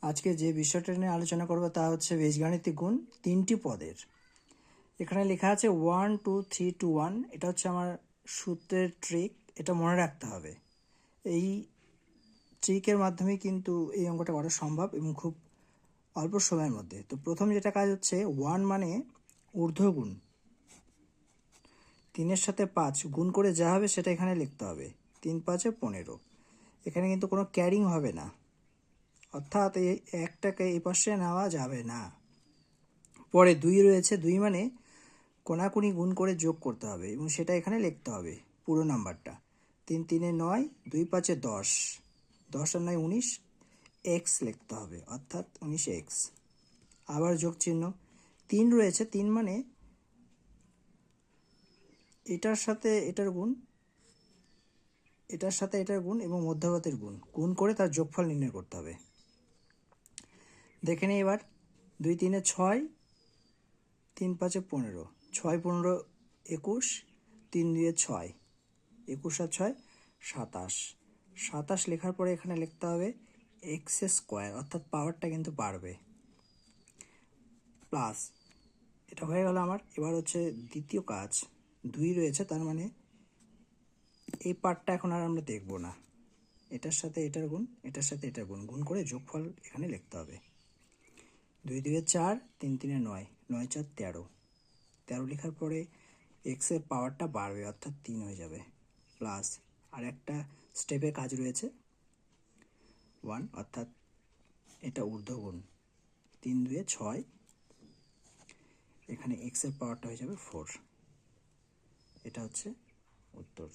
আজকে যে বিষয়টা নিয়ে আলোচনা করব তা হচ্ছে বীজগাণিতিক গুণ তিনটি পদের। এখানে লেখা আছে 1 2 3 2 1। এটা হচ্ছে আমার সূত্রের ট্রিক, এটা মনে রাখতে হবে। এই ট্রিকের মাধ্যমে কিন্তু এই অঙ্কটা করা সম্ভব এবং খুব অল্প সময়ের মধ্যে। তো প্রথম যেটা কাজ হচ্ছে 1 মানে ঊর্ধ্বগুণ, 3-এর সাথে 5 গুণ করে যা হবে সেটা এখানে লিখতে হবে। 3 5 15। এখানে কিন্তু কোনো ক্যারিং হবে না, অর্থাৎ এই একটাকে এই পাশে নেওয়া যাবে না। পরে 2 রয়েছে, 2 মানে কোনাকুনি গুণ করে যোগ করতে হবে এবং সেটা এখানে লিখতে হবে পুরো নাম্বারটা। 3 3 9, 2 5 10, 10 আর 9 19, এক্স লিখতে হবে, অর্থাৎ 19 এক্স। আবার যোগ চিহ্ন। 3 রয়েছে, 3 মানে এটার সাথে এটার গুণ, এটার সাথে এটার গুণ এবং মধ্যগতের গুণ, গুণ করে তার যোগফল নির্ণয় করতে হবে। দেখে নিই এবার। 2 3 6, 3 5 15, 6 15 21, 3 2 6, 21 আর 6 27। 27 লেখার পরে এখানে লিখতে হবে এক্স স্কোয়ার, অর্থাৎ পাওয়ারটা কিন্তু বাড়বে, প্লাস। এটা হয়ে গেল আমার। এবার হচ্ছে দ্বিতীয় কাজ, 2 রয়েছে, তার মানে এই পার্টটা এখন আর আমরা দেখব না। এটার সাথে এটার গুণ, এটার সাথে এটার গুণ, গুণ করে যোগফল এখানে লিখতে হবে। 2 2 4, 3 3 9, 9 4 13। 13 লেখার পরে এক্সের পাওয়ারটা বাড়বে, অর্থাৎ 3 হয়ে যাবে, প্লাস। আর একটা স্টেপে কাজ রয়েছে 1, অর্থাৎ এটা ঊর্ধ্বগুণ, 3 2 6, এখানে এক্সের পাওয়ারটা হয়ে যাবে 4। এটা হচ্ছে উত্তর।